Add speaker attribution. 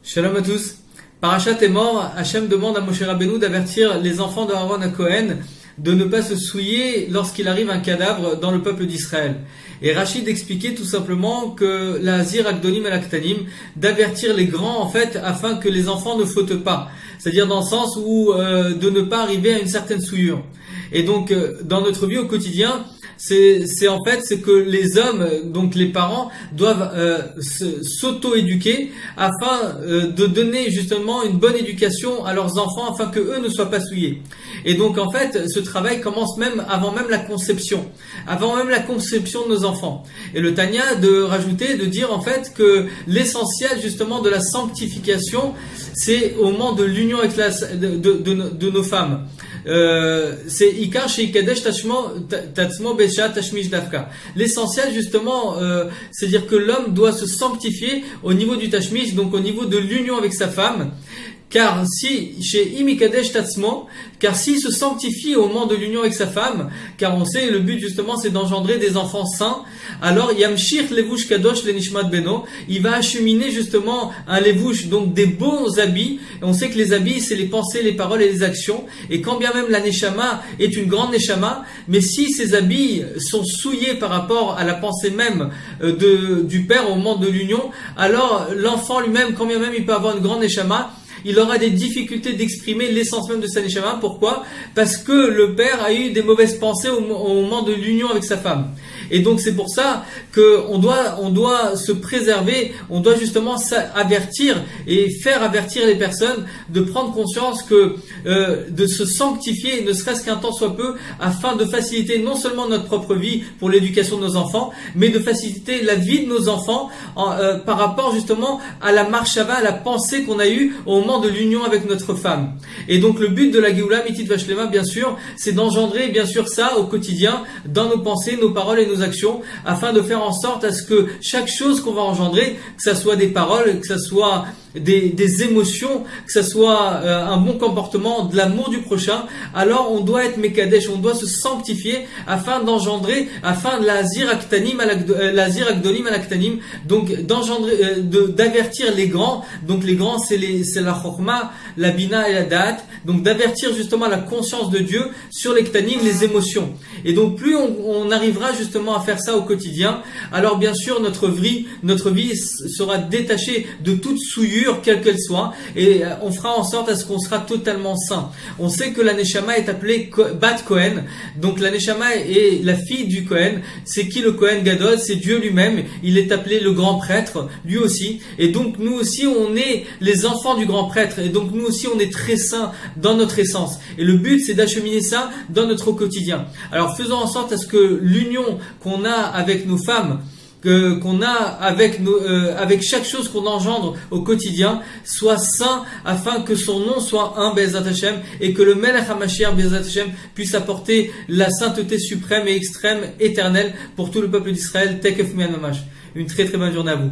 Speaker 1: Shalom à tous. Parashat est mort, Hachem demande à Moshe Rabbeinu d'avertir les enfants de Aaron à Cohen de ne pas se souiller lorsqu'il arrive un cadavre dans le peuple d'Israël. Et Rachid expliquait tout simplement que la Zir Agdolim et l'Aktanim, d'avertir les grands en fait afin que les enfants ne fautent pas. C'est-à-dire dans le sens où de ne pas arriver à une certaine souillure. Et donc dans notre vie au quotidien, c'est que les hommes, donc les parents, doivent s'auto-éduquer afin de donner justement une bonne éducation à leurs enfants afin que eux ne soient pas souillés. Et donc en fait, ce travail commence même avant même la conception de nos enfants. Et le Tanya de rajouter, de dire en fait que l'essentiel justement de la sanctification, c'est au moment de l'union avec de nos femmes. C'est Ikar chez Ikadesh Tatsmo Besha Tashmish Dafka. L'essentiel justement, c'est-à-dire que l'homme doit se sanctifier au niveau du Tashmish, donc au niveau de l'union avec sa femme. Car si chez Imikadesh Tatsmo, car s'il se sanctifie au moment de l'union avec sa femme, car on sait le but justement c'est d'engendrer des enfants saints, alors Yamshir Levush Kadosh Lenishmat Beno, il va acheminer justement un Levush, donc des bons habits. Et on sait que les habits c'est les pensées, les paroles et les actions. Et quand bien même la Neshama est une grande Neshama, mais si ces habits sont souillés par rapport à la pensée même du père au moment de l'union, alors l'enfant lui-même, quand bien même il peut avoir une grande Neshama, il aura des difficultés d'exprimer l'essence même de sa neshama. Pourquoi? Parce que le père a eu des mauvaises pensées au moment de l'union avec sa femme. Et donc c'est pour ça qu'on doit se préserver, on doit justement avertir et faire avertir les personnes de prendre conscience que de se sanctifier, ne serait-ce qu'un temps soit peu, afin de faciliter non seulement notre propre vie pour l'éducation de nos enfants, mais de faciliter la vie de nos enfants par rapport justement à la marshava, à la pensée qu'on a eue au moment de l'union avec notre femme. Et donc le but de la Geoula Mitit Vashlema, bien sûr, c'est d'engendrer bien sûr ça au quotidien, dans nos pensées, nos paroles et nos actions, afin de faire en sorte à ce que chaque chose qu'on va engendrer, que ça soit des paroles, que ça soit des émotions, que ça soit un bon comportement, de l'amour du prochain, alors on doit être Mekadesh, on doit se sanctifier afin d'engendrer, afin de la Zir Agdolim Alaktanim, donc d'engendrer, d'avertir les grands. Donc les grands c'est la Chokma, la Bina et la Da'at, donc d'avertir justement la conscience de Dieu sur les Ktanim, les émotions. Et donc plus on arrivera justement à faire ça au quotidien, alors bien sûr notre vie sera détachée de toute souillure, quelle qu'elle soit, et on fera en sorte à ce qu'on sera totalement saint. On sait que la Neshama est appelée Bat Kohen, donc la Neshama est la fille du Kohen. C'est qui le Kohen Gadol? C'est Dieu lui-même. Il est appelé le grand prêtre, lui aussi. Et donc nous aussi on est les enfants du grand prêtre, et donc nous aussi on est très saints dans notre essence. Et le but c'est d'acheminer ça dans notre quotidien. Alors faisons en sorte à ce que l'union qu'on a avec nos femmes, qu'on a avec chaque chose qu'on engendre au quotidien soit saint, afin que son nom soit un Be'ezrat Hashem, et que le Melech HaMashiach Be'ezrat Hashem puisse apporter la sainteté suprême et extrême éternelle pour tout le peuple d'Israël. Tekef Mian Mamash. Une très très bonne journée à vous.